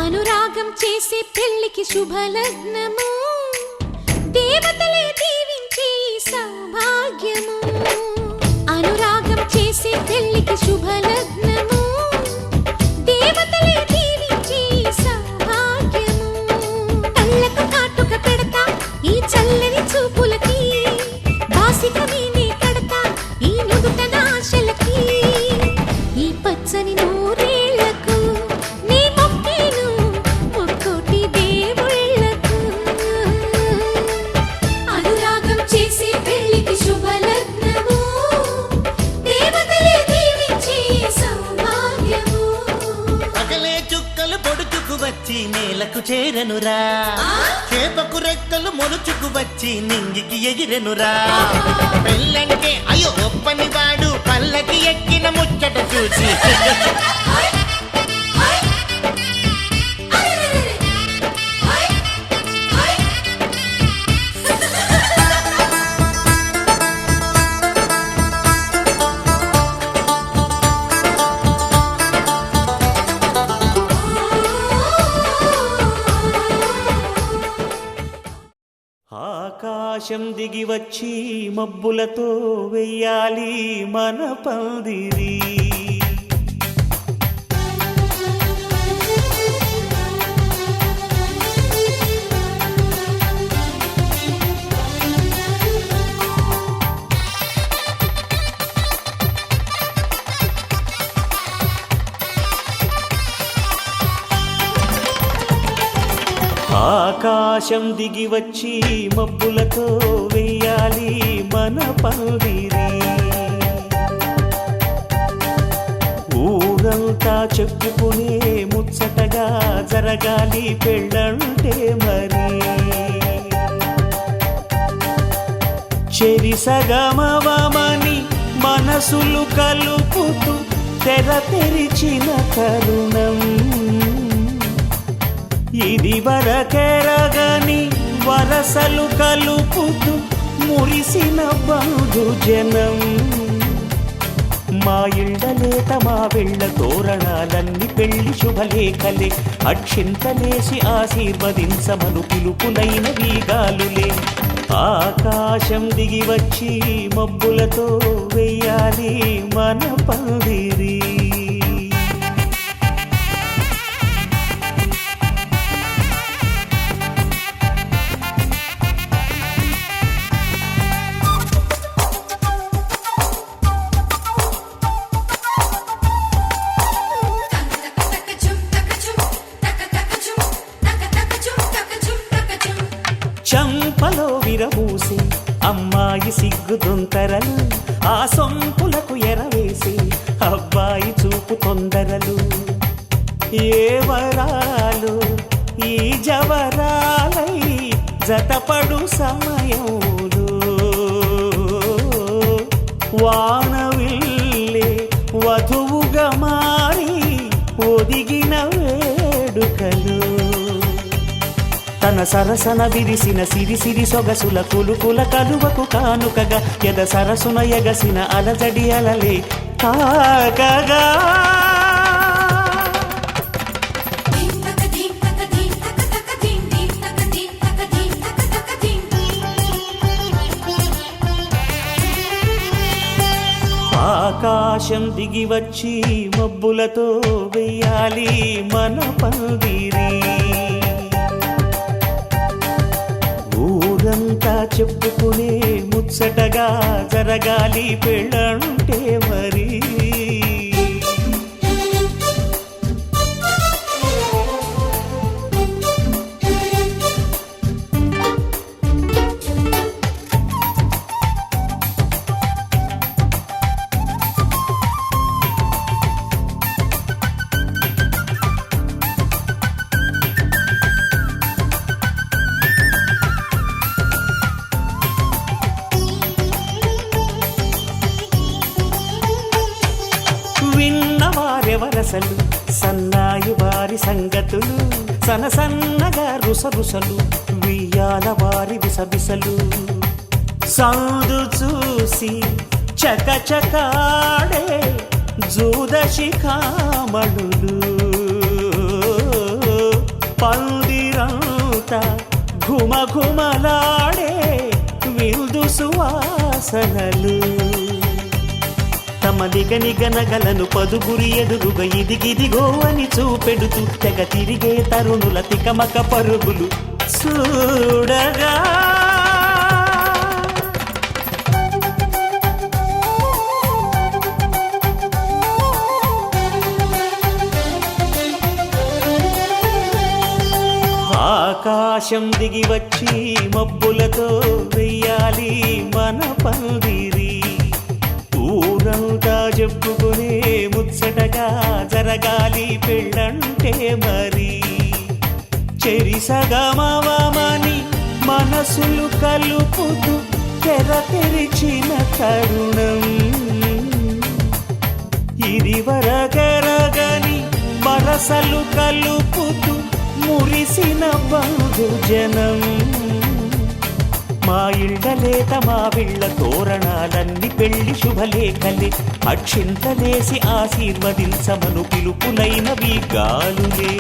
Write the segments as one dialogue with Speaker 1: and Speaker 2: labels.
Speaker 1: అనురాగం చేసే పెళ్లికి శుభలగ్నము, దేవతలే దీవించే సౌభాగ్యము. అనురాగం చేసే పెళ్లికి శుభలగ్నము, దేవతలే దీవించే సౌభాగ్యము. కళ్ళకు కాటుక పెడతా ఈ చల్లని చూపులకి, బాసిక వీణే కడతా ఈ నుదుట నాశలకి. ఈ పచ్చని నూరేళ్లకు నీ మొక్కేను ముక్కోటి దేవుళ్లకు. అనురాగం చేసే పెళ్లికి శుభలగ్నము, దేవతలే దీవించే సౌభాగ్యము.
Speaker 2: పగలే చుక్కలు పొడుచుకు వచ్చి నేలకు చేరనురా, చేపకు రెక్కలు మొలుచుకు వచ్చి నింగికి ఎగిరెనురా. పెళ్ళంటే అయ్యో ఒప్పని వాడు పల్లకి ఎక్కిన ముచ్చట చూసి. ఆకాశం దిగి వచ్చి మబ్బులతో వెయ్యాలి మన పందిరి. ఆకాశం దిగి వచ్చి మబ్బులతో వెయ్యాలి మన పందిరి. ఊరంతా చెప్పుకునే ముచ్చటగా జరగాలి పెళ్ళంటే మరి. చెరిసగమవమని మనసులు కలుపుతూ తెర తెరిచిన తరుణం, ఇది వరకెరగని వరసలు కలుపుతూ మురిసిన బంధుజనం. మా ఇళ్ళలేత మా వెళ్ళ తోరణాలన్నీ పెళ్లి శుభలేఖలే, అక్షింతలేసి ఆశీర్వదించమను పిలుపులైన వీగాలులే. ఆకాశం దిగి వచ్చి మబ్బులతో వెయ్యాలి మన పందిరి. చంపలో విరబూసి అమ్మాయి సిగ్గుదొంతరలు, ఆ సొంపులకు ఎరవేసి అబ్బాయి చూపు తొందరలు. ఏ వరాలు ఈ జవరాలై జతపడు సమయంలో, వానవిల్లే వధువుగా మారి ఒదిగిన వేడుకలు. తన సరసన విరిసిన సిరిసిరి సొగసుల కులుకుల కలువకు కానుకగా, ఎద సరసున ఎగసిన అలజడి అలలే కాకగా. ఆకాశం దిగి వచ్చి మబ్బులతో వెయ్యాలి మన పందిరి. ఊరంతా చెప్పుకునే ముచ్చటగా జరగాలి పెళ్ళంటే మరి. విన్నవారెవరసలు సన్నాయి వారి సంగతులు, సనసన్నగా రుసరుసలు వియ్యాల వారి విసబిసలు. సందు చూసి చకచకాడే జూదశిఖామణులు, పందిరంతా ఘుమఘుమలాడే విందు సువాసనలు తమ నిగనిగనగలను పదుగురి ఎదురుగా ఇదిగిదిగో అని చూపెడుతూ తెగ తిరిగే తరుణుల తికమక పరుగులు చూడగా ఆకాశం దిగి వచ్చి మబ్బులతో వెయ్యాలి మన పందిరి ఊరంతా చెప్పుకునే ముచ్చటగా జరగాలి పెళ్ళంటే మరి చెరిసగమవమని మనసులు కలుపుతూ తెర తెరిచిన తరుణం ఇది వరగరగని వరసలు కలుపుతూ మురిసిన బంధుజనం మా ఇళ్ళలేత మా విళ్ళ తోరణాలన్నీ పెళ్లి శుభలేఖలే అక్షింతలేసి ఆశీర్వదించమను పిలుపులైనవి గాలులే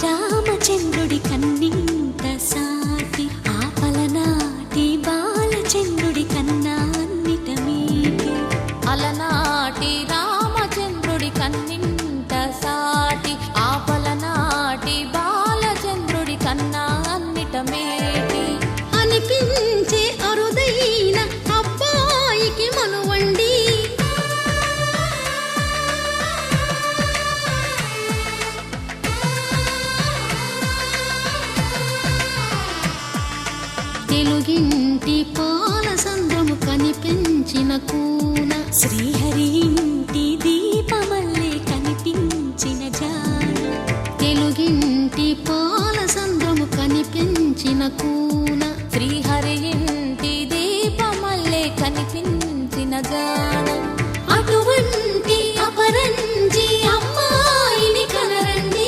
Speaker 1: రామచంద్రుడి కన్నింత సాటి ఆపలనాటి బాలచంద్రుడి కన్నా అన్నిట మీటి అలనాటి రామచంద్రుడి కన్నింత సాటి ఆపలనాటి బాలచంద్రుడి కన్నా అన్నిట మేటి అనిపించే అరుదైన అబ్బాయికి మనువండి తెలుగింటి పాల సంద్రము కనిపించిన కూన శ్రీహరి ఇంటి దీపమల్లే కనిపించిన జాన తెలుగింటి పాల సంద్రము కనిపించిన కూన శ్రీహరి ఇంటి దీపమల్లే కనిపించిన జాన అటువంటి అపరంజి అమ్మాయిని కనరండి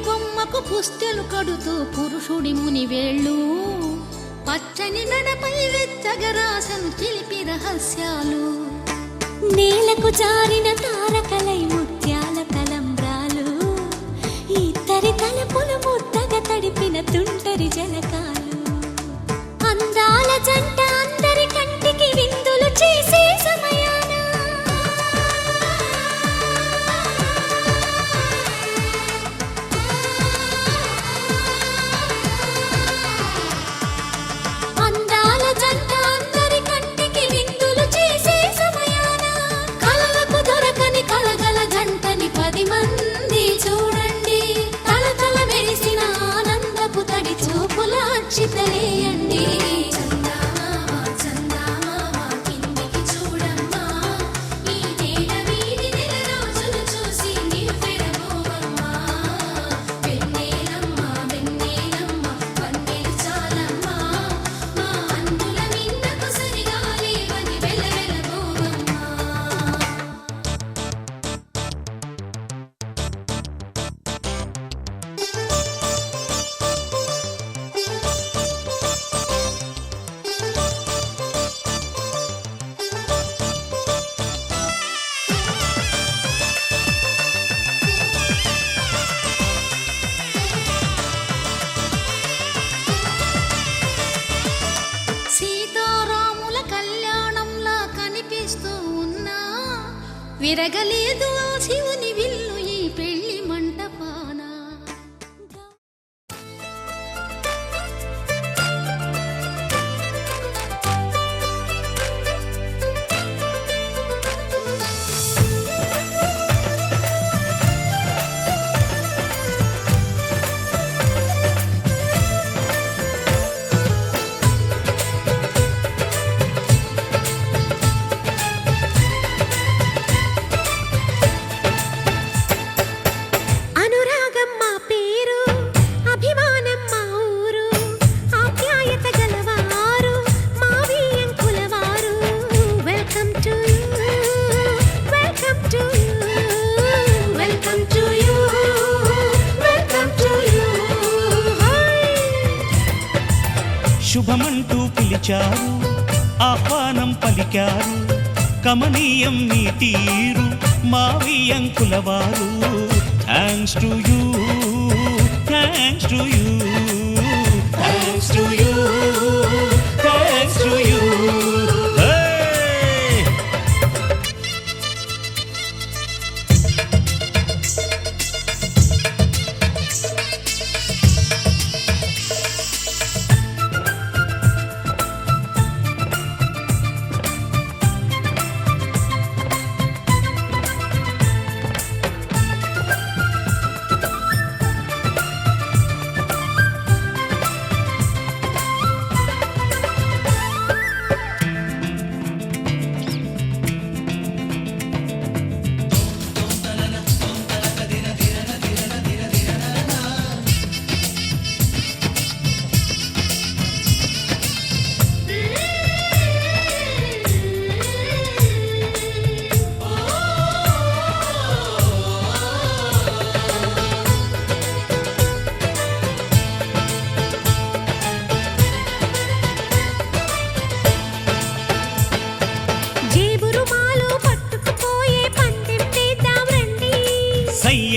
Speaker 1: బొమ్మకు పుస్తెలు కడుతూ పురుషుడి ముని వేళ్ళు పచ్చని నడపై వెచ్చగరాసను చిలిపి రహస్యాలు నేలకు జారిన తారకలై ముత్యాల తలంబ్రాలు ఇద్దరి తలపులు ముద్దగా తడిపిన తుంటరి జలకాలు అందాల జంట అందరి కంటికి విందులు చేసే సమయాన కలలకు దొరకని కలగల విరగలేదు ఆ శివుని విల్లు ఈ పెళ్లి మంటపాన.
Speaker 2: శుభమంటూ పిలిచారు, ఆహ్వానం పలికారు, కమనీయం నీ తీరు మావియంకులవారు. Thanks to you, thanks to you, thanks to you, thanks to you.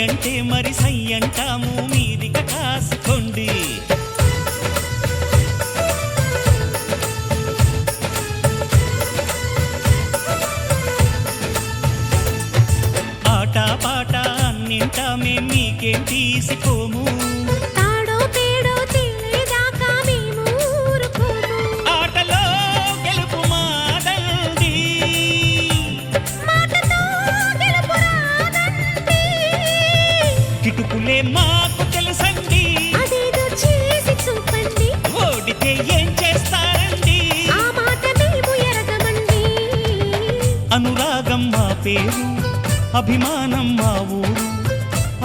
Speaker 2: అంటే మరి సై అంటాము, మీదిక కాసుకోండి. ఆట పాట అన్నింటా మేం మీకేం తీసిపోము.
Speaker 1: తాడో పేడో తెలియదాకా మేము ఊరుకోము.
Speaker 2: ఆటలో గెలుపు మాదండి,
Speaker 1: మాటతో గెలుపు రాదండి.
Speaker 2: కిటుకులే మాకు తెలుసండి,
Speaker 1: అదేదో చేసి చూపండి.
Speaker 2: ఓడితే ఏం చేస్తారండి,
Speaker 1: ఆ మాట మేము ఎరగమండి.
Speaker 2: అనురాగం మా పేరు, అభిమానం మా ఊరు,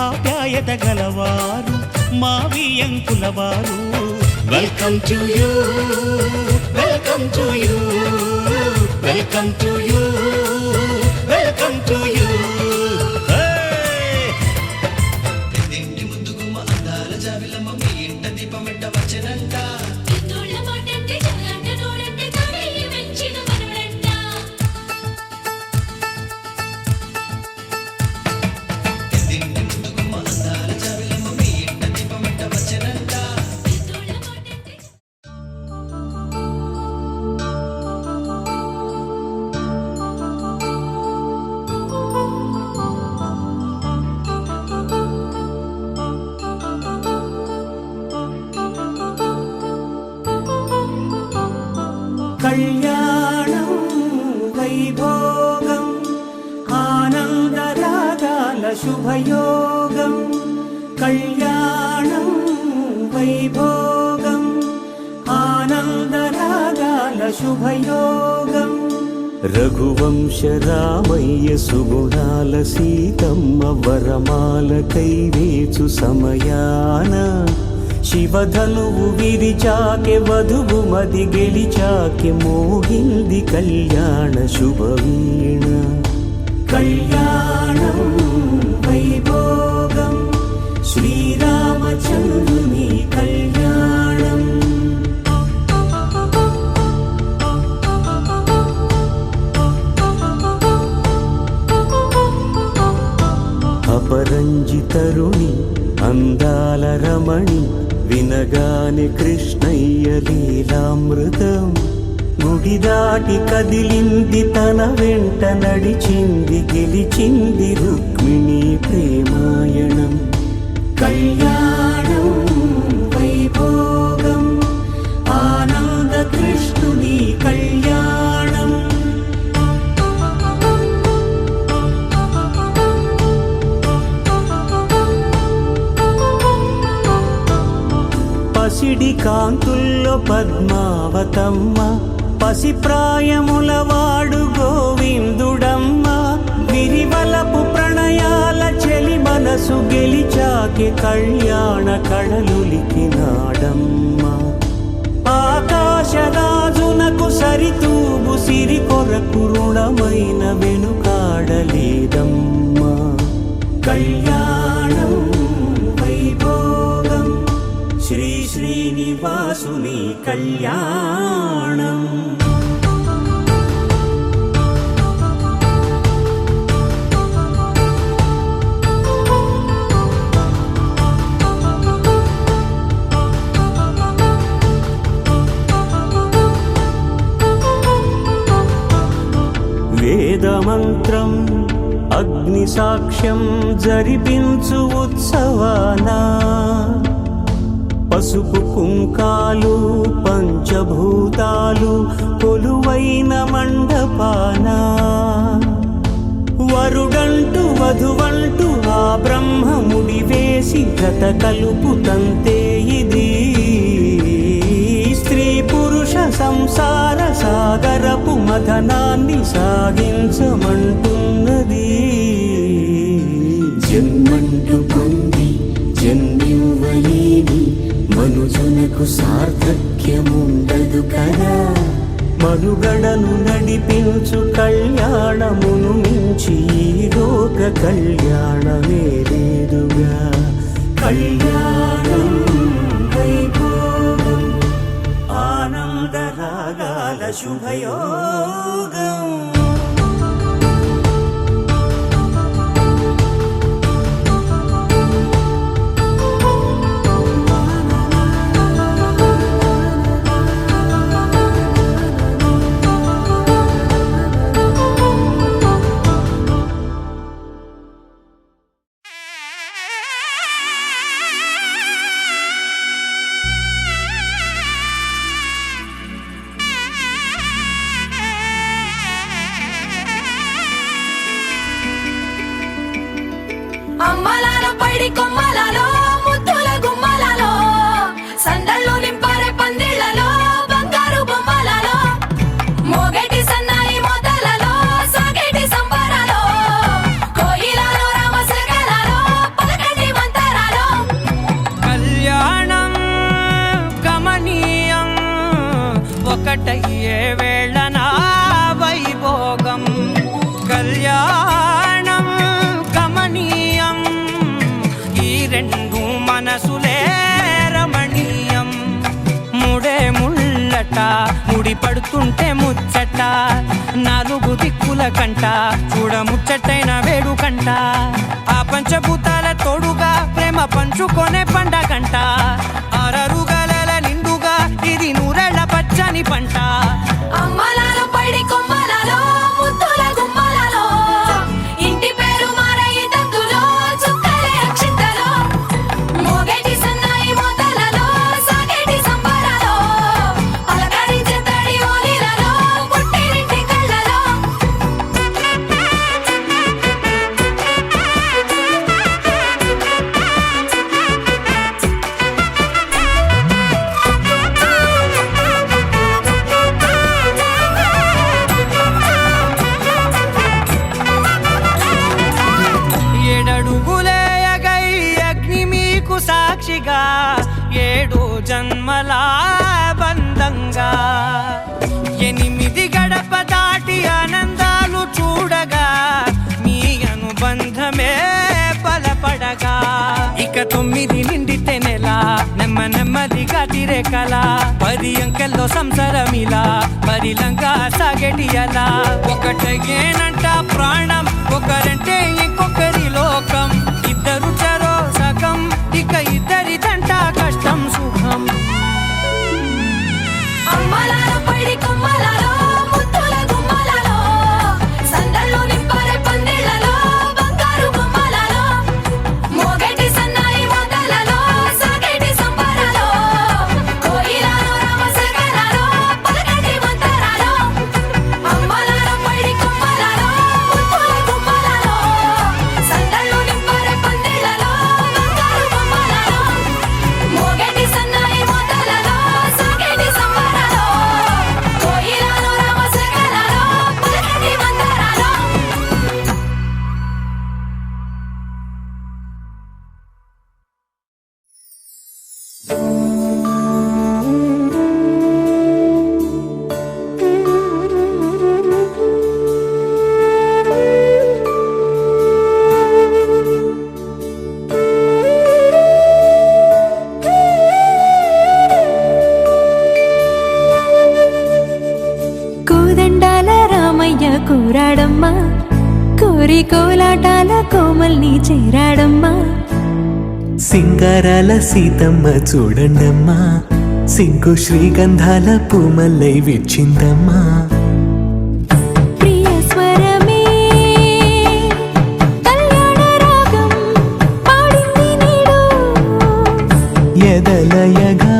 Speaker 2: ఆప్యాయత గలవారు మావియంకులవారు. Welcome to you, welcome to you, welcome to you, welcome to you. కళ్యాణం వైభోగం ఆనందరాగాల శుభయోగం. కళ్యాణం వైభోగం ఆనందరాగాల శుభయోగం. రఘువంశ రామయ్య సుగుణాల సీతమ్మ వరమాల కైవేచు సమయాన శివధనువు విరిచాకె వధువు మది గెలిచాకె మోగింది కళ్యాణ శుభవీణ. కళ్యాణం వైభోగం శ్రీరామచంద్రుని కళ్యాణం. అపరంజి తరుణి అందాల రమణి వినగానే కృష్ణయ్య లీలామృతం.
Speaker 3: గుడి దాటి కదిలింది తన వెంట నడిచింది గెలిచింది రుక్మిణి ప్రేమాయణం. కళ్యాణం వైభోగం ఆనంద కృష్ణుని కళ్యాణం. పసిడి కాంతుల్లో పద్మావతమ్మ పసిప్రాయముల వాడు గోవిందుడమ్మ. విరివలపు ప్రణయాల చెలి మనసు గెలిచాకే కళ్యాణ కళలులికినాడమ్మ. ఆకాశరాజునకు సరితూగు సిరి కొరకు రుణమైన వెనుకాడలేదమ్మా. కళ్యాణం వైభోగం శ్రీ శ్రీనివాసుని కళ్యాణం. వేదమంత్రం అగ్ని సాక్ష్యం జరిపించు ఉత్సవానా. పసుపు కుంకాలు పంచభూతాలు కొలువైన మండపానా. వరుడంటూ వధువంటూ ఆ బ్రహ్మముడి వేసి గత కలుపు తంతే ఇది. స్త్రీ పురుష సంసార సాగరపు మథనాన్ని సాగించమంటున్నది. జన్మంటూ పొంది జన్మివ్వలేని మనుజునకు సార్థక్యముండదు కదా. మనుగడను నడిపించు కళ్యాణమును మించి ఈ లోక కళ్యాణమే లేదుగా. కళ్యాణం వైభోగం ఆనంద రాగాల శుభయోగం.
Speaker 4: అమ్మలాలో పైడి కొమ్మలలో ముద్దుల గుమ్మలలో సందళ్ళు నింపారే పందిళ్లలో బంగారు బొమ్మలలో మోగేటి సన్నాయి మోతలలో సాగేటి సంబరాలో కోయిలలో రామశకలలో పలకటి మంతరాలో.
Speaker 5: కళ్యాణం గమనీయం ఒకటయ్యే వేళనా వైభోగం. కళ్యాణం గమనీయం ఈ రెండు మనసులే రమణీయం. ముడే ముళ్ళట ముడి పడుతుంటే ముచ్చట నాలుగు దిక్కుల కంట చూడ ముచ్చటైన వేడుకంట. ఆ పంచభూతాల తోడుగా ప్రేమ పంచుకొనే పండగంట. అరరుగల నిండుగా ఇది నూరెళ్ళ పచ్చని పంట.
Speaker 4: అమ్మలాలో పైడి కొమ్మలలో ముద్దుల గుమ్మలలో ఇంటి పేరు మారయి తందులో చుక్కలే అక్షింతలో మోగేటి సన్నాయి మోతలలో సాగేటి సంబరాలో పలకరించే తడి ఓలిలలో పుట్టినింటి కళ్ళలో.
Speaker 5: ఏడడుగులేయగై అగ్ని మీకు సాక్షిగా 7 జన్మల బంధంగా 8 గడప దాటి ఆనందాలు చూడగా మీ అనుబంధమే బలపడగా. ఇక 9 నిండితే నెల నెమ్మదిగా తిరే కల 10 అంకెల్లో సంసారమిలా పరిలంగా సాగేటియలా. ఒకటేనంట ప్రాణం ఒకరంటే ఇంకొకరి లోకం. ఇద్దరు చరో సగం ఇక ఇద్దరిదంట కష్టం సుఖం.
Speaker 4: అమ్మలాలో పైడి కొమ్మలలో కోరి కోలాటాల కోమల్ని చేరాడమ్మా.
Speaker 3: సింగారాల సీతమ్మ చూడండమ్మా, సిగ్గు శ్రీగంధాల పూమల్లై విచ్చిందమ్మా.
Speaker 4: ప్రియ స్వరమే కళ్యాణ రాగం పాడింది నీడు,
Speaker 3: ఎదలయగా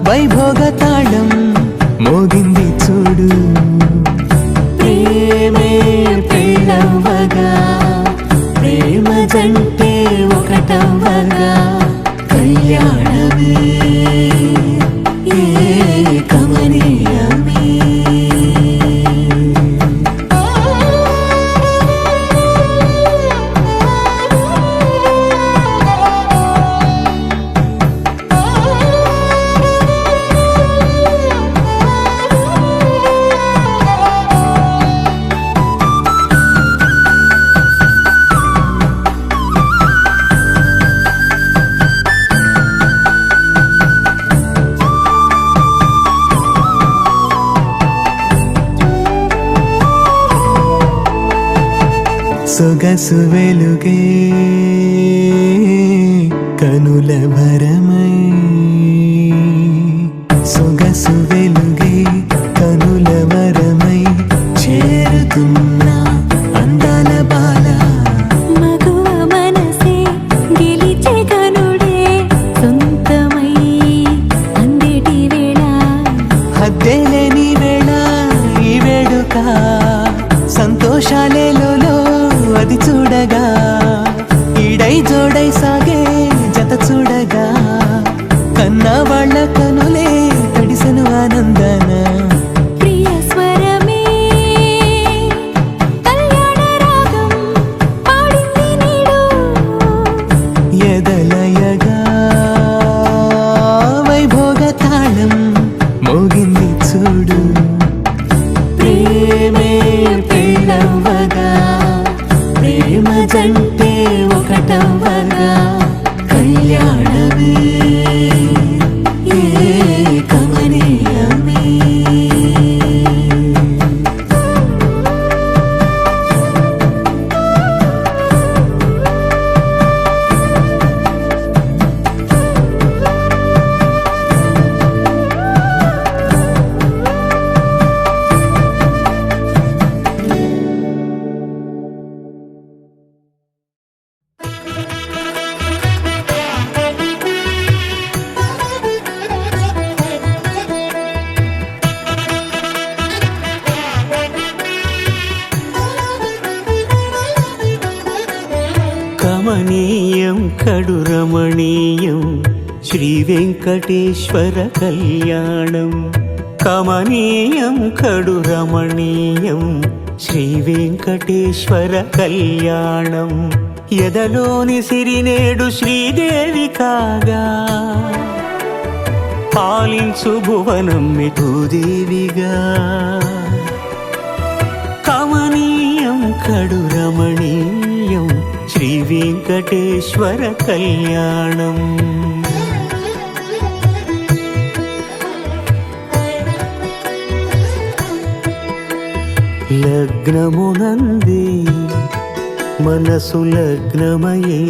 Speaker 3: వైభోగ తాళం మోగింది చూడు. ప్రేమే పెళ్ళవ్వగా, ప్రేమ జంటే ఒకటవ్వగా, కళ్యాణమే కమనీయమే. సొగసు వెలుగే కనుల భరమై, సొగసు వెలుగే కనుల వరమై చేరుతున్న అందాల బాల.
Speaker 4: మగువ మనసే గెలిచే కనుడే సొంతమై అందేటి వేళ,
Speaker 3: హద్దేలేని వేళ ఈ వేడుక, సంతోషాలేలో అది చూడగా, ఈడై జోడై సాగే జత చూడగా, కన్నా వాళ్ళ కనులే తడిసెను ఆనందన.
Speaker 4: ప్రియ స్వరమే కళ్యాణ రాగం పాడింది నీడు,
Speaker 3: ఎదలయగా వైభోగ తాళం మోగింది చూడు. ప్రేమే పెళ్ళవ్వగా, ప్రేమ జంటే ఒకటవ్వగా, కళ్యాణమే కమనీయమే. కమనీయం కడు రమణీయం శ్రీ వెంకటేశ్వర కళ్యాణం. కమనీయం కడు రమణీయం శ్రీ వెంకటేశ్వర కళ్యాణం. ఎదలోని సిరినేడు శ్రీదేవి కాగా, పాలించు భువనం భూదేవిగా. కమనీయం కడు రమణీయం శ్రీ వెంకటేశ్వర కళ్యాణం. లగ్నమునందే మనసు లగ్నమయేట్టుగా,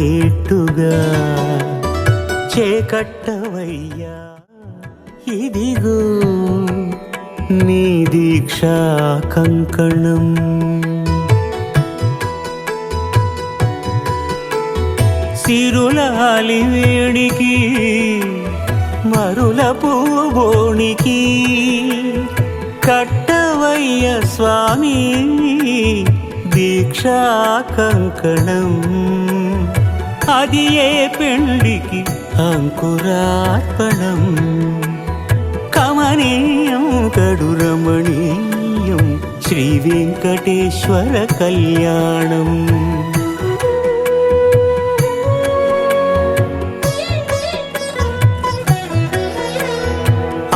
Speaker 3: చేకట్టవయ్యా ఇదిగో నీ దీక్షా కంకణం. సిరులాలి వేడికి మరుల పూబోనికి, కట్టవయ్య స్వామి దీక్షా కంకణం. అది ఏ పెండికి అంకురార్పణం. కమనీయం కడు రమణీయం శ్రీ వెంకటేశ్వర కళ్యాణం.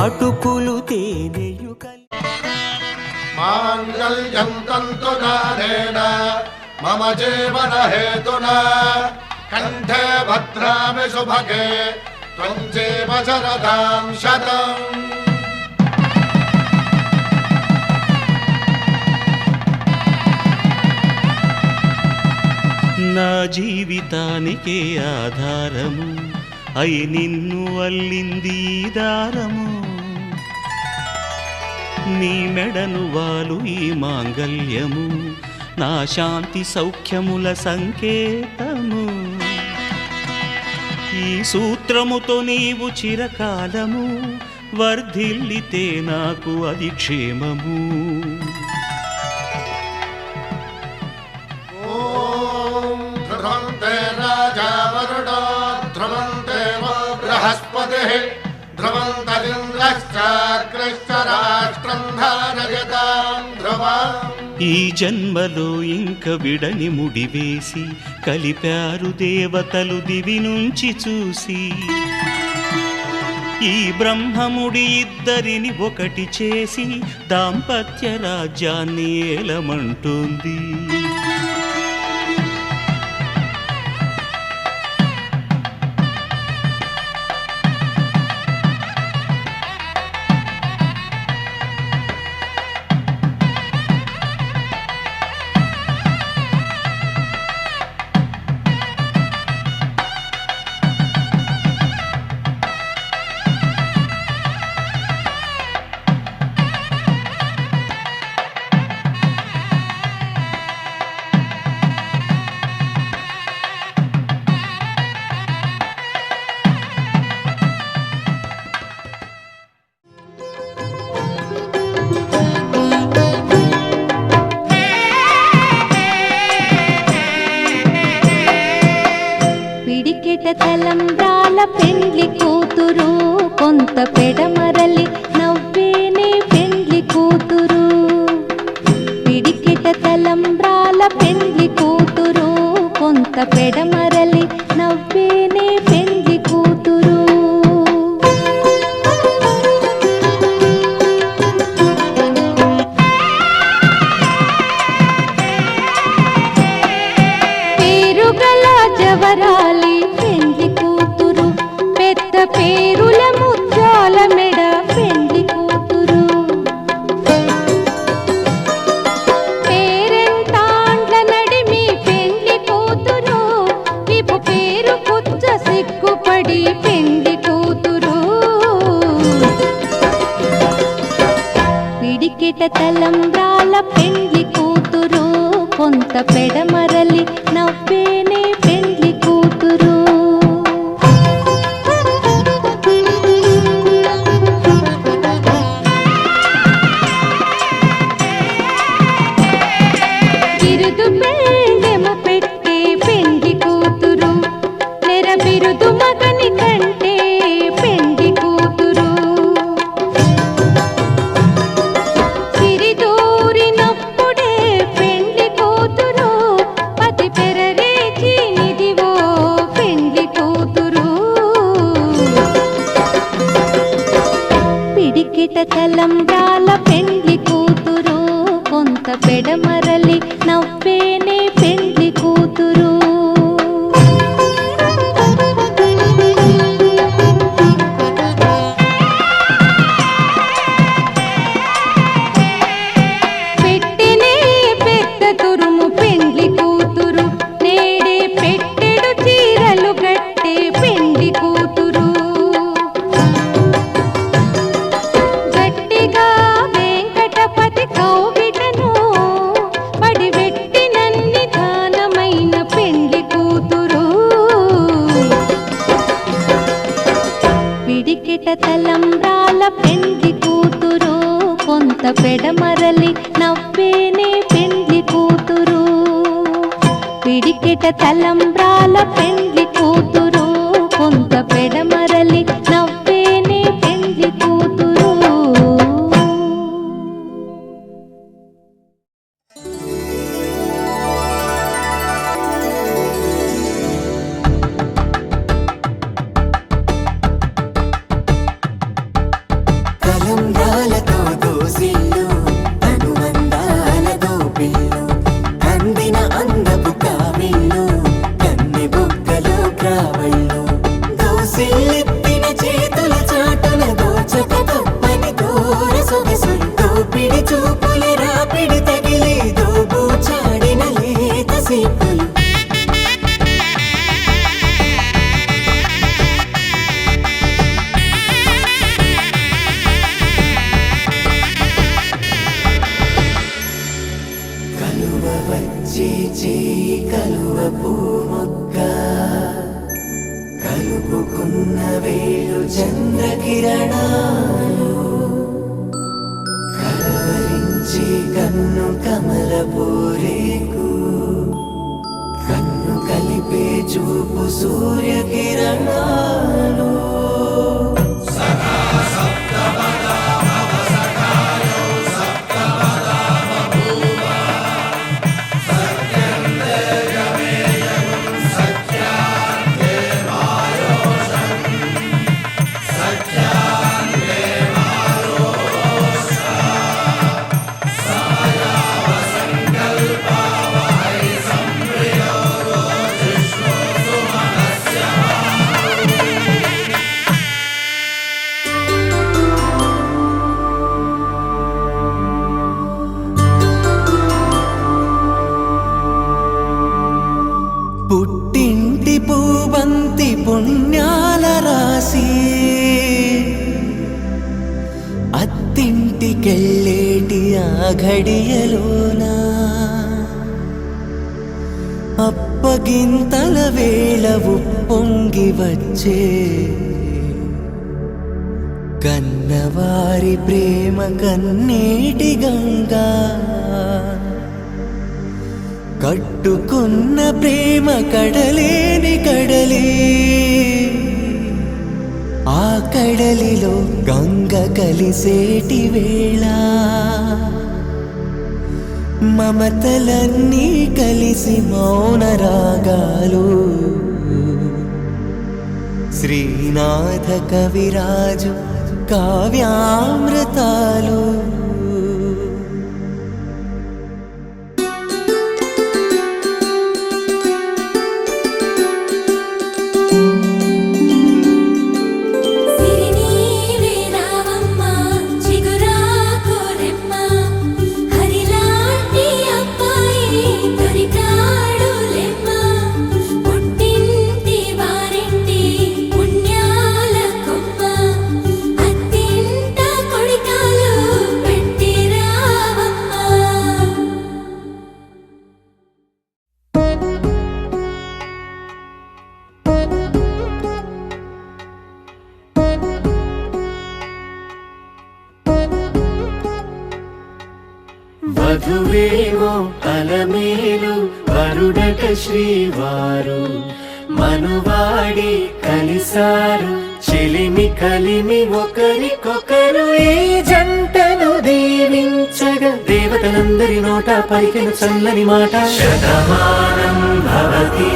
Speaker 3: అటుకులు తేనెయు
Speaker 6: మాంగళ్యం తంతునానేన మమ జీవన హేతునా కంఠే భద్రామి శుభగే త్వం జీవ శరదాం శతం.
Speaker 3: నా జీవితానికే ఆధారము అయి నిన్ను అల్లింది ఈ దారము నీ మెడను వాలు ఈ మాంగల్యము నా శాంతి సౌఖ్యముల సంకేతము ఈ సూత్రముతో నీవు చిరకాలము వర్ధిల్లితే నాకు అది క్షేమము
Speaker 6: ధ్రువంతే రాజా వరుడో ధ్రువంతే బృహస్పతిః ధ్రువంతరింద్రశ్చాగ్రశ్చ రాష్ట్రం ధారయతాం ధ్రువం
Speaker 3: ఈ జన్మలో ఇంక విడని ముడివేసి కలిపారు దేవతలు దివి నుంచి చూసి ఈ బ్రహ్మముడి ఇద్దరిని ఒకటి చేసి దాంపత్య రాజ్యాన్ని ఏలమంటుంది
Speaker 4: తలంబ్రాల పెండ్లి కూతురు కొంత పెడమరలి నవ్వేనే పెండ్లి కూతురు పిడికిట తలంబ్రాల పెండ్లి కూతురు కొంత పెడమరలి నవ్వేనే పెండ్లి కూతురు పేరుగల జవరాలి పేరుల ముత్యాల మెడ పెండ్లి కూతురు పేరెంటాండ్ల నడిమి పెండ్లి కూతురు విపు పేరు పుచ్చ సిగ్గుపడి పెండ్లి కూతురు పిడికిట తలంబ్రాల పెండ్లి కూతురు కొంత పెడమరలి నవ్వేనే పెండ్లి కూతురు బిరుదు మగని కంటే పెండ్లి కూతురు సిరిదూరినప్పుడే పెండ్లి కూతురు పతి పెరరేచి నిదివో పెండ్లి కూతురు పిడికిట తలంబ్రాల పెండ్లి కూతురు కొంత పెడమరలి నవ్వేనే పెండ్లి కూతురు తలంబ్రాల పెండ్లి కూతురు కొంత పెడమరలి నవ్వేనే పెండ్లి కూతురు పిడికిట తలంబ్రాల పెండ్లి కూతురు కొంత పెడమరలి నవ్వేనే పెండ్లి కూతురు
Speaker 3: అందపు కావిళ్ళు కన్నె బుగ్గ
Speaker 7: చంద్రకిరణాలు కలవరించి కన్ను కమలపూరేకు కన్ను కలిపే చూపు సూర్యకిరణాలు పుట్టింటి పూబంతి పుణ్యాల రాసి అత్తింటికెళ్ళేటి ఆ ఘడియలోన అప్పగింతల వేళ ఉప్పొంగి వచ్చే కన్నవారి ప్రేమ కన్నీటి గంగా కట్టుకున్న ప్రేమ కడలేని కడలి ఆ కడలిలో గంగ కలిసేటి వేళ మమతలన్నీ కలిసి మౌన రాగాలు శ్రీనాథ కవిరాజు కావ్యామృతాలు
Speaker 2: వధువేమో అలమేలు వరుడట శ్రీవారు మనువాడి కలిసారు చెలిమి కలిమి ఒకరికొకరు ఈ జంటను దీవించగా దేవతలందరి నోట పలికిన చల్లని మాట శతమానం భవతి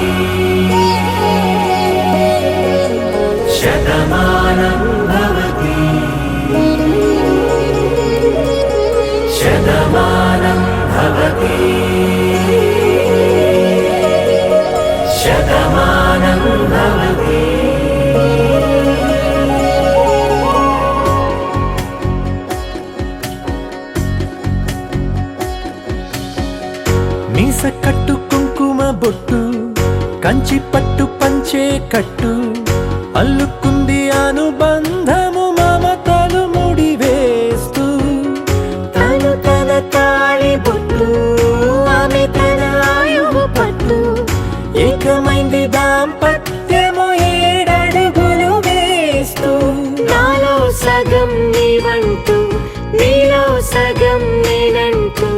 Speaker 2: శతమానం భవతి శతమానం భవతి శతమానం భవతి మీస కట్టు కుంకుమ బొట్టు కంచి పట్టు పంచే కట్టు అల్లుకుంది అనుబంధము మమతలు ముడివేస్తూ తను తన తాళి బొట్టు ఆమె తన ఆయువు పట్టు ఏకమైంది దాంపత్యము 7 అడుగులు వేస్తూ నాలో సగం నీవంటూ నీలో సగం నేనంటూ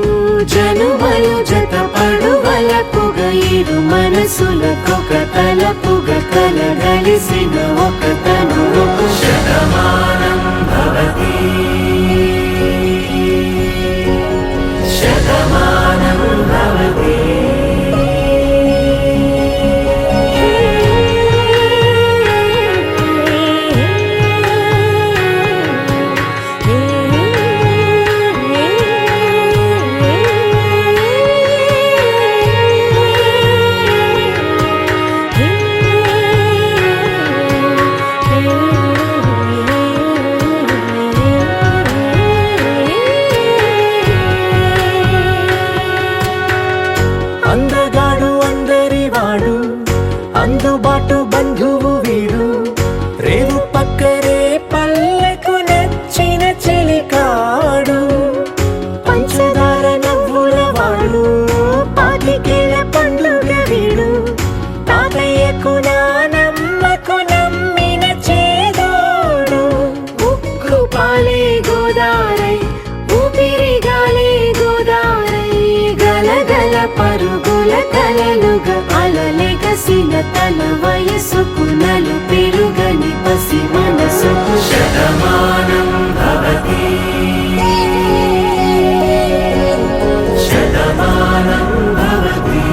Speaker 2: జనుమలు జతపడువలపుగ ఇరు మనసులకొక తలపుగ కలగలిసిన ఒక తను శతమానం భవతి శతమానం భవతి అందగాడు అందరివాడు అందుబాటు బంధువు వీడు రేవు పక్కరే పల్లెకు నచ్చిన చెలికాడు పంచదార నవ్వుల వాడు పాతికేల పండ్లుగ వీడు తాతయ్యకు నానమ్మకు నమ్మిన చేదోడు
Speaker 8: వెలుగుగా అలలెగసిన తన వయసుకు నలు పెరుగని పసి మనసుకు శతమానం భవతి శతమానం భవతి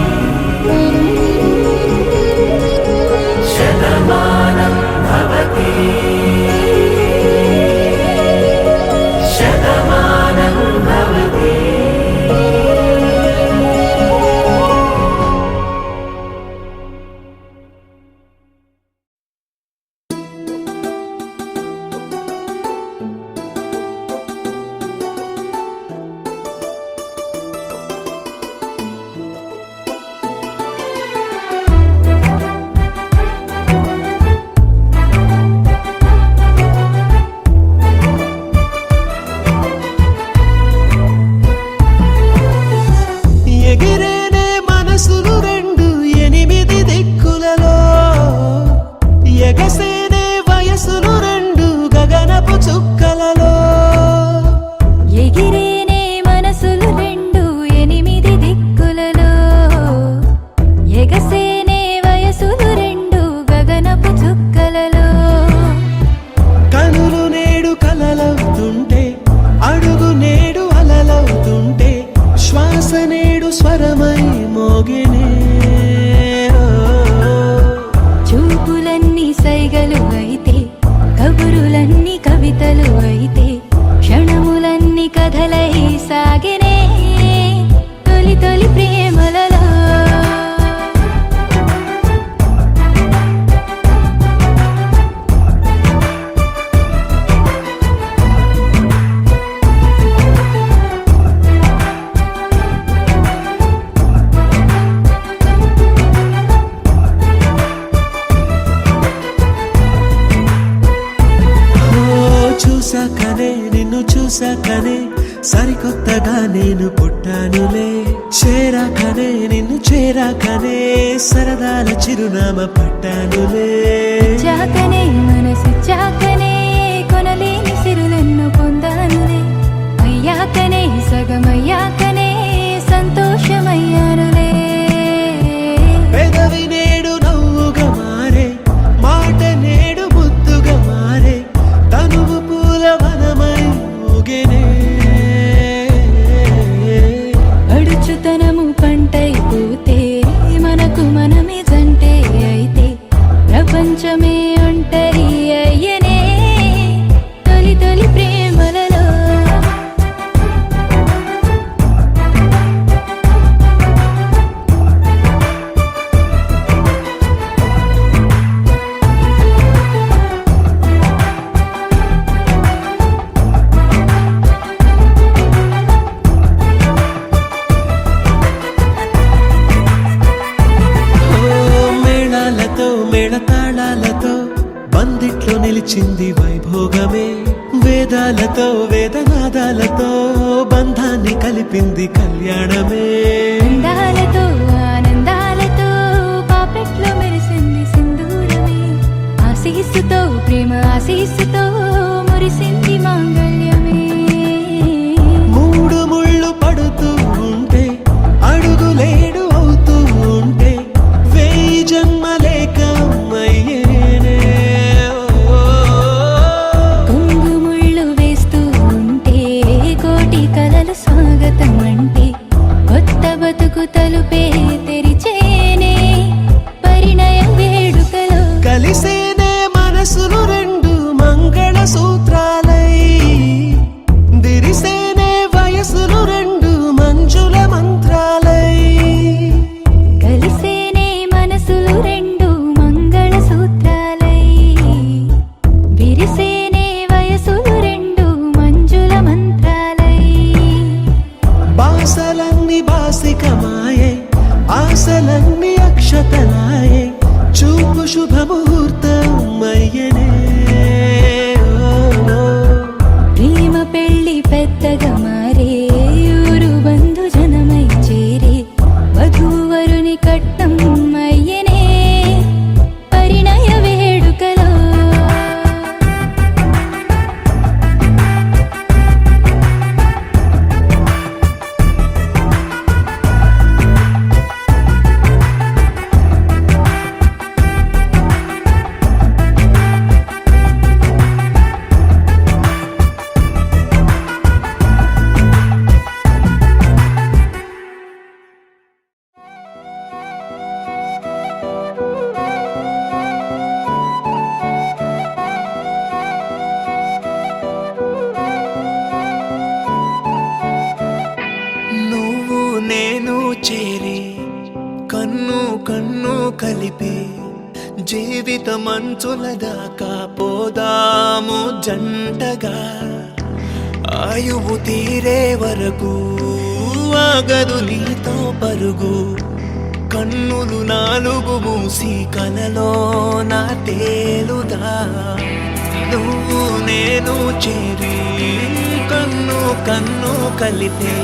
Speaker 8: శతమానం భవతి శతమానం భవతి.
Speaker 7: ఎగిరేనే మనసులు రెండు ఎనిమిది దిక్కులలో ఎగసేనే వయసులు రెండు గగనపు చుక్కలలో
Speaker 4: ఎగిరేనే మనసులు రెండు ఎనిమిది దిక్కులలో ఎగసేనే వయసులు రెండు గగనపు చుక్కలలో
Speaker 7: కనులు నేడు కలలవుతుంటే అడుగు నేడు అలలవుతుంటే శ్వాస నేడు స్వరమై మోగినే
Speaker 4: చూపులన్నీ సైగలు అయితే కబురులన్నీ కవితలు అయితే క్షణములన్నీ కథలై సాగినే తొలి తొలి ప్రేమలలో
Speaker 7: చూసాకనే నిన్ను చూసాకనే సరికొత్తగా నేను పుట్టానులే చేరాకనే నిన్ను చేరాకనే సరదాల చిరునామ పట్టానులే
Speaker 4: చాకనే మనసు చాకనే కొనలేని సిరులెన్ను పొందానులే అయ్యాకనే సగమయ్యాకనే సంతోషమయ్యానులే
Speaker 7: పెదవి నేడు నవ్వుగా మారే మాట నేడు ముద్దుగా మారే తనువు పూల వనమై ఊగెనే
Speaker 4: అడుచుతనము పంటైపోతే మనకు మనమే జంటే అయితే ప్రపంచమే ఒంటరి అయ్యనే తొలి తొలి ప్రేమలలో
Speaker 7: మేళాలతో మేళతాళాలతో బందిట్లో నిలిచింది వైభోగమే వేదాలతో వేదనాదాలతో బంధాన్ని కలిపింది కళ్యాణమే
Speaker 4: అందాలతో ఆనందాలతో పాపెట్లో మెరిసింది సింధూరమే ఆశీస్సుతో ప్రేమ ఆశీస్సుతో మురిసింది మాంగళ్యమే
Speaker 7: మూడు ముళ్ళు పడుతూ ఉంటే అడుగులేడు అవుతూ ఉంటే వేయి జన్మలేక అయ్యేనే
Speaker 4: కుంగుముళ్ళు వేస్తూ ఉంటే కోటి కలలు స్వాగతం అంటే కొత్త బతుకు తలుపే తెరిచేనే పరిణయ వేడుకలో
Speaker 7: కలిసేనే మనసులు రెండు మంగళ సూత్రాలై దిరిసేనే వయసులు రెండు మంజుల మంత్రాలై
Speaker 4: కలిసేనే మనసులు రెండు మంగళ సూత్రాలై విరిసేనే వయసులు రెండు మంజుల మంత్రాలై
Speaker 7: బాసలన్నీ బాసికమాయే ఆశలన్నీ అక్షతలాయే చూపు శుభముహూర్తం అయ్యనే
Speaker 4: ప్రేమ పెళ్లి పెద్దగా మారే ఊరు బంధు జనమై చేరే వధూవరుని కట్టం అయ్యనే పరిణయ వేడుకలో
Speaker 7: జీవితమంచుల దాకా పోదాము జంటగా ఆయువు తీరే వరకు ఆగదు నీతో పరుగు కన్నులు నాలుగు మూసి కలలో నా తేలుదా నువ్వు నేను చేరి కన్ను కన్ను కలిపే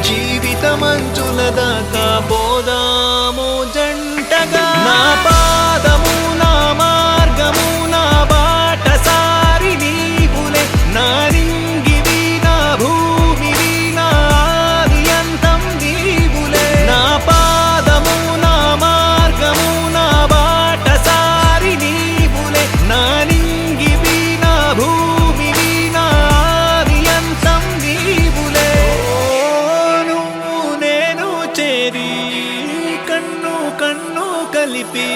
Speaker 7: జీవితమంచుల దాకా పోదాము జంటగా నా పాదము నా మార్గము నా బాట సారి నీవులే నా రింగివి నా భూమివి నా ఆది అంతం నీవులే నా పాదము నా మార్గము నా బాట సారి నీవులే నా రింగివి నా భూమివి నా ఆది అంతం నీవులే నువ్వు నేను చేరి కన్ను కన్ను కలిపి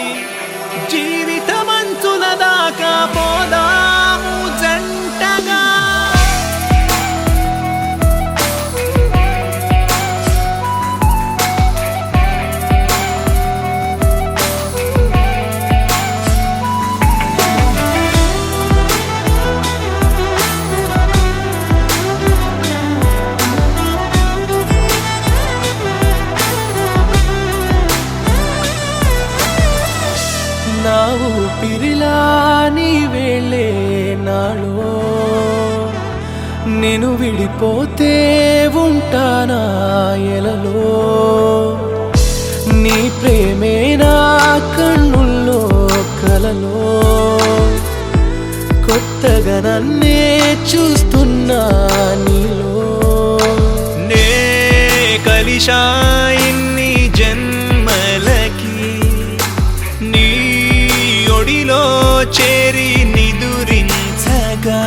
Speaker 7: జీవితమంచుల దాకా పోదాము జంటగా నా ఊపిరిలా నీ వెళ్ళే నాలో నేను విడిపోతే ఉంటానా ఎలలో నీ ప్రేమే నా కన్నుల్లో కలలో కొత్తగా నన్నే చూస్తున్నా నీలో నే కలిశా ఇన్ని జన్మలకి నీ ఒడిలో చేరి నిదురించగా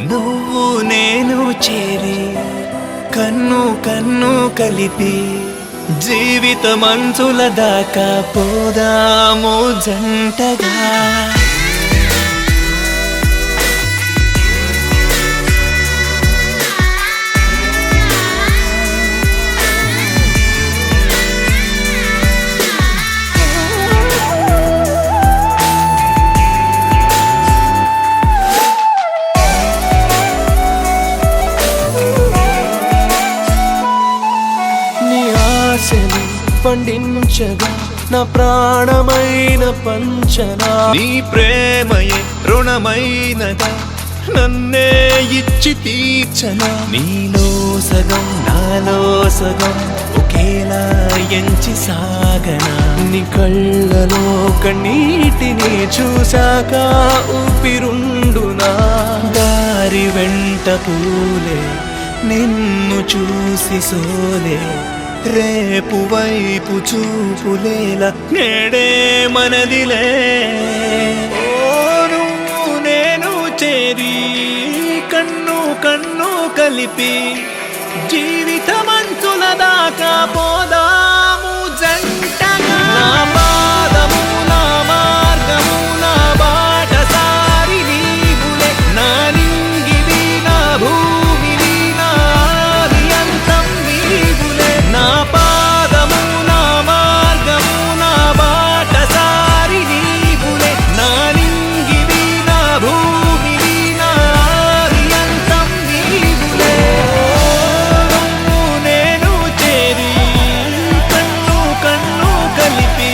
Speaker 7: నువ్వు నేను చేరి కన్ను కన్ను కలిపి జీవితమంచుల దాకా పోదాము జంటగా పండించగా నా ప్రాణమైన పంచనా నీ ప్రేమయే రుణమైనగా నన్నే ఇచ్చి తీర్చనా నీలో సగం నాలో సగం ఒకేలా ఎంచి సాగనా నీ కళ్ళలో కన్నీటిని చూశాక ఊపిరుండునా దారి వెంట పూలే నిన్ను చూసి సోలే రేపు వైపు చూపులేలా నేడే మనదిలే నువ్వు నేను చేరి కన్ను కన్ను కలిపి జీవితమంచుల దాకా పోదాము జంటగా నా పాదము నా మార్గము నా బాట సారి నీవులే నా నింగివి నా భూమివి నా ఆది అంతం నీవులే నా పాదము నా మార్గము నా బాట సారి నీవులే నా నింగివి నా భూమివి నా ఆది అంతం నీవులే నువ్వు నేను చేరి కన్ను కన్ను కలిపి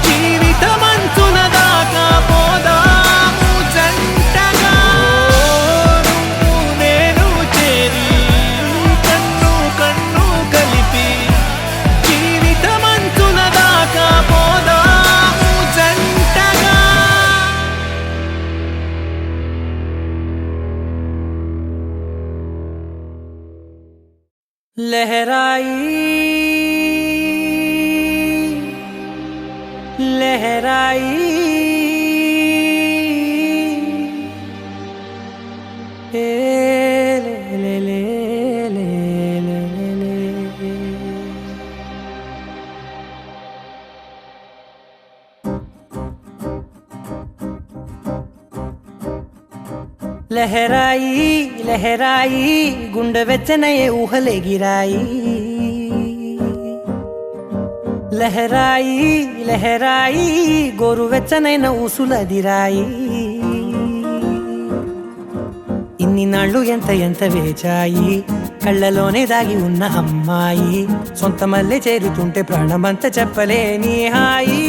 Speaker 7: జీవితమంచుల దాకా పోదాము జంటగా నువ్వు నేను చేరి కన్ను కన్ను కలిపి జీవితమంచుల దాకా పోదాము జంటగా
Speaker 5: लहराई लहराई ए ले ले ले ले ले ले లహరాయి లహరాయి గుండె వెచ్చనయే ఊహలే గిరాయి లహరాయి లహరాయి గోరువెచ్చనైన ఊసులదిరాయి ఇన్ని నాళ్ళు ఎంత ఎంత వేచాయి కళ్ళలోనే దాగి ఉన్న అమ్మాయి సొంత మల్లె చేరుతుంటే ప్రాణమంత చెప్పలేని హాయి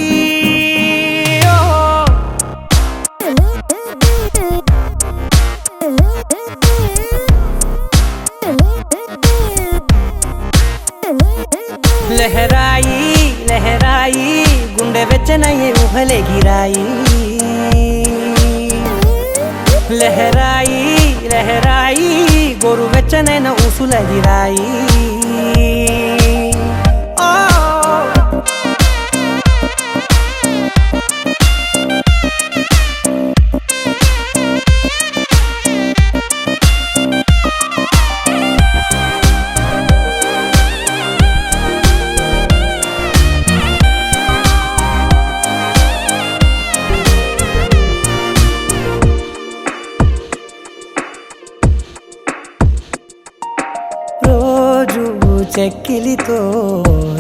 Speaker 5: లహరాయి లహరాయి గుండె వెచ్చనయ్యే ఊహలెగిరాయి లహరాయి లహరాయి గోరువెచ్చనైన ఊసులదిరాయి చెక్కిలితో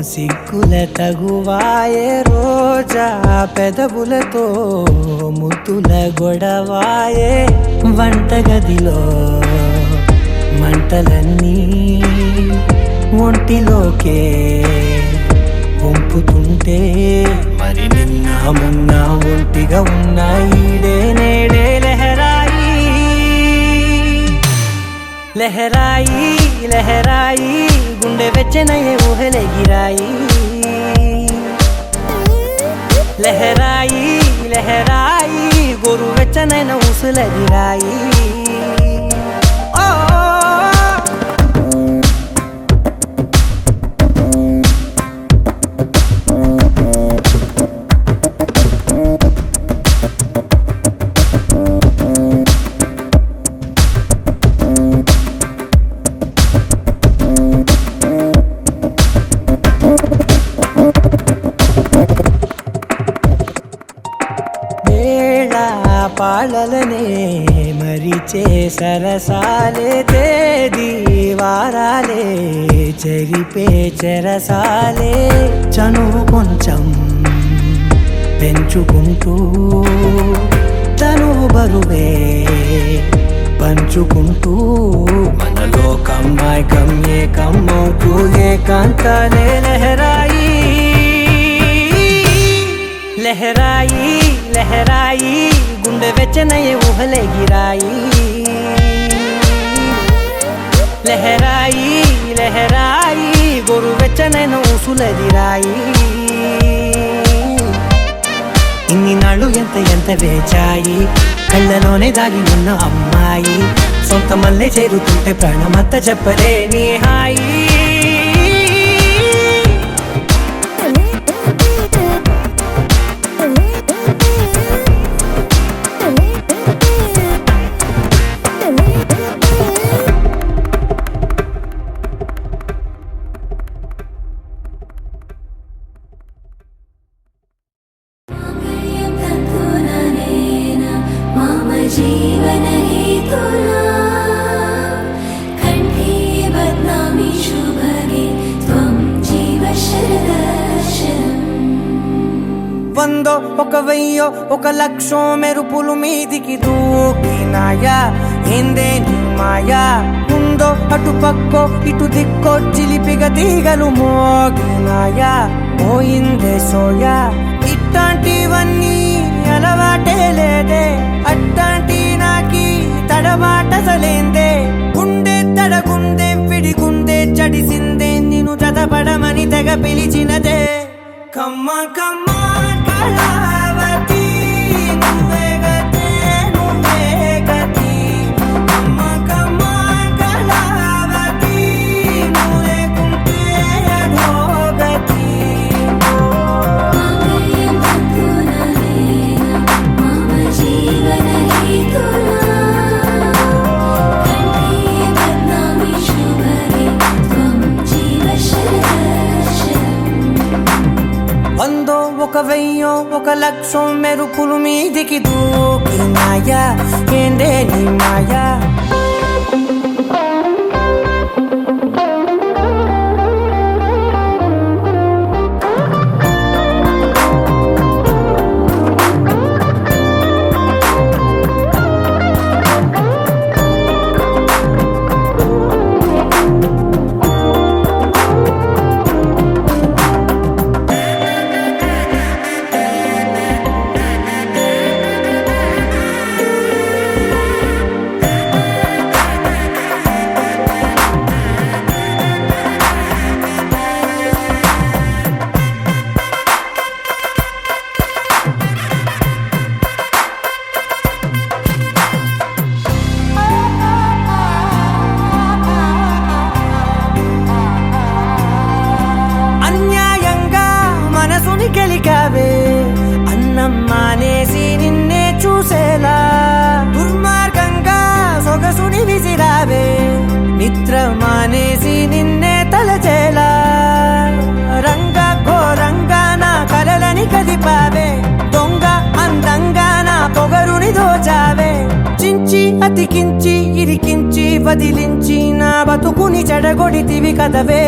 Speaker 5: సిగ్గుల తగువాయే రోజా పెదవులతో ముద్దుల గొడవాయే వంటగదిలో మంటలన్నీ ఒంటిలోకే వంపుతుంటే మరి నిన్న మొన్న ఒంటిగా ఉన్నాయి నేడే లహరాయి లహరాయి లహరాయి గుండె వెచ్చనయ్యే ఊహలెగిరాయి లహరాయి లహరాయి గోరువెచ్చనైన ఊసులదిరాయి పాలలనే మరిచే సరసాలే తేదీ వారాలే చెరిపే చెరసాలే చనువు కొంచెం పెంచుకుంటూ తనువు బరువే పంచుకుంటూ మనలో కమ్మాయికం ఏకమ్మవుతూ ఏకాంతాలే లహరాయి లహరాయి లహరాయి గుండె వెచ్చనయ్యే ఊహలెగిరాయి లహరాయి లహరాయి గోరువెచ్చనైన ఊసులదిరాయి ఇన్ని నాళ్ళు ఎంత ఎంత వేచాయి కళ్ళలోనే దాగి ఉన్న అమ్మాయి సొంత మల్లె చేరుతుంటే ప్రాణమంత చెప్పలేని హాయి
Speaker 8: जीवन हेतुना कंठे बदनामी शुभगे त्वं जीव शरदर्शनम्
Speaker 5: వందో ఒక వెయ్యో ఒక లక్షో మెరుపులు మీదికి దూకినాయా ఏందే నీ మాయా ఉందో అటు పక్కో ఇటు దిక్కో చిలిపిగా తీగలు మోగినాయా పోయిందే సోయా ఇట్లాంటివన్నీ అలవాటే లేదే అట్లాంటి నాకి తడబాటసలేందే గుండె తడగుందే విడిగుందే చడిసిందే నిన్ను చదపడమని తెగ పిలిచినదే కమ్మ కమ్మ కళావతి నువ్వే గతే నువ్వే గతి కమ్మ కమ్మ కళావతి నువ్వు లేకుంటే అధోగతి
Speaker 8: जीवन हेतुना कंठे बदनामी शुभगे त्वं जीव शरदर्शनम्
Speaker 5: వందో ఒక వెయ్యో ఒక లక్షో మెరుపులు మీదికి దూకినాయా ఏందే నీ మాయా సొగసుని విసిరావే నిద్ర మానేసి నిన్నే తలచేలా రంగ ఘోరంగా నా కలలని కదిపావే దొంగ అందంగా నా పొగరుని దోచావే చించి అతికించి ఇరికించి వదిలించి నా బతుకుని చెడగొడితివి కదవే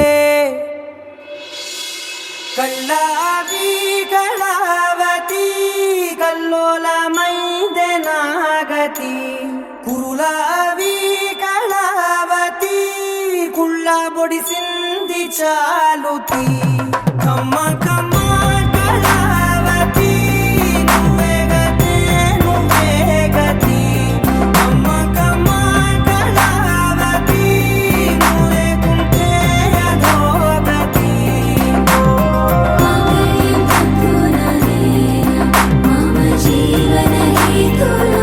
Speaker 5: కళ్ళావి కళావతి కల్లోలమైందే నాగతి కురులావి కళావతి కుళ్ళ బొడిసింది చాలుతి కమ్మ కమ్మ కళావతి నువ్వే గతే నువ్వే గతి కమ్మ కమ్మ కళావతి నువ్వే కుంటే అధోగతి
Speaker 8: मम जीवन हेतुना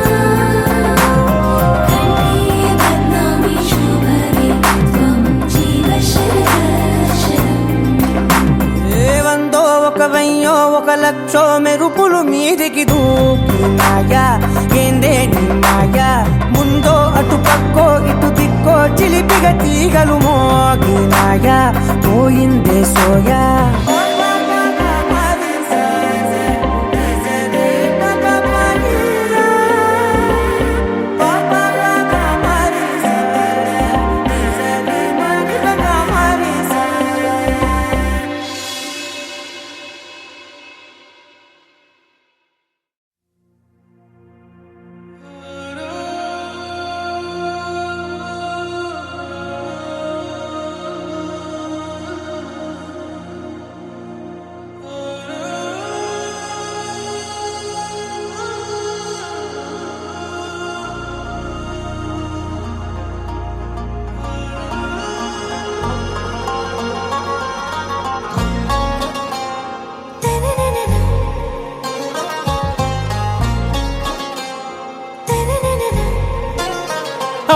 Speaker 8: कंठे बध्नामि शुभगे त्वं जीव शरदशरम्
Speaker 5: ఏవందో ఒక వెయ్యో ఒక లక్షో మెరుపులు మీదికి దూకినాయా ఏందే నీ మాయా ముందో అటు పక్కో ఇటు దిక్కో చిలిపిగ తీగలు మోగినాయా పోయిందే సోయా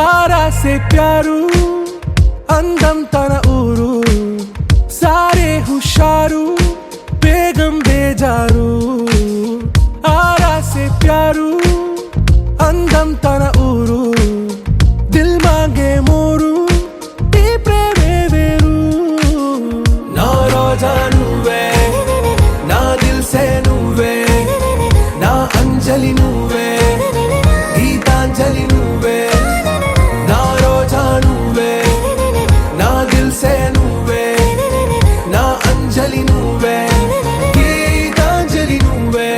Speaker 7: आरा से प्यारू అందం తన ఊరు సారే హుషారు బేగం బేజారు ఆరా సే ప్యారు అందం తన ఊరు దిల్ మాంగే మోరు ఈ ప్రేమే వేరు నా రోజా నువ్వే నా దిల్ సే నువ్వే నా అంజలి నువ్వే గీతాంజలి నువ్వే నా రోజా నువ్వే నా దిల్ సే నువ్వే నా అంజలి నువ్వే గీతాంజలి నువ్వే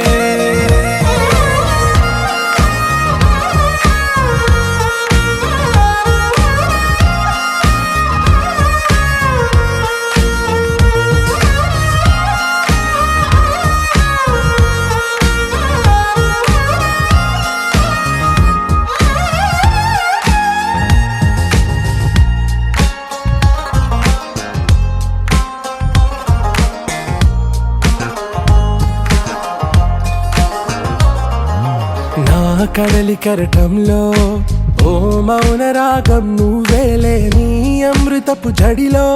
Speaker 7: నా కడలి కరటంలో ఓ మౌన రాగం నువ్వేలే నీ అమృతపు జడిలో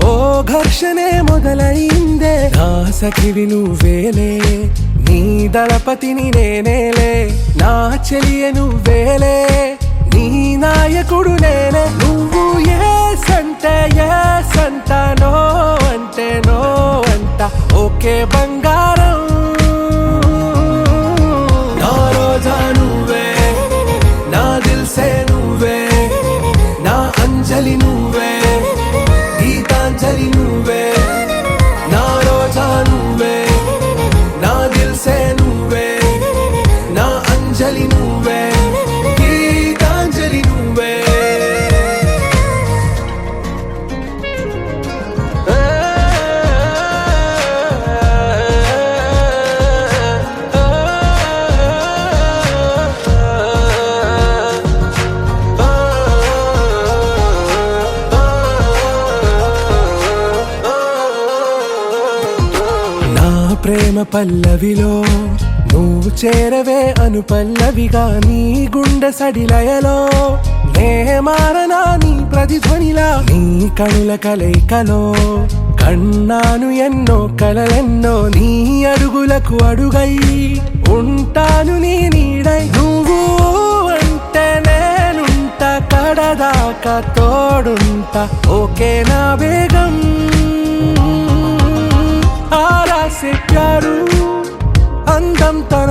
Speaker 7: ఓ ఘర్షణే మొదలైందే నా సఖివి నువ్వేలే నీ దళపతిని నేనేలే నా చెలియ నువ్వేలే నీ నాయకుడు నేనే నువ్వు ఏ సంట నో అంటే నో అంట ఓకే బంగారం నా రోజా నువ్వే నా దిల్ సే నువ్వే నా అంజలి నువ్వే గీతాంజలి నువ్వే నా రోజా నువ్వే నా దిల్ సే నువ్వే నా అంజలి నువ్వే గీతాంజలి నువ్వే ప్రేమ పల్లవిలో నువ్వు చేరవే అను పల్లవిగా నీ గుండె సడిలయలో నే మారనా నీ ప్రతిధ్వనిలా నీ కనుల కలయికలో కన్నాను ఎన్నో కలలెన్నో నీ అడుగులకు అడుగై ఉంటాను నీ నీడై నువ్వు అంటే నేనుంటా కడదాకా తోడుంటా ఓకే నా బేగం ఆరా సే ప్యారు అందం తన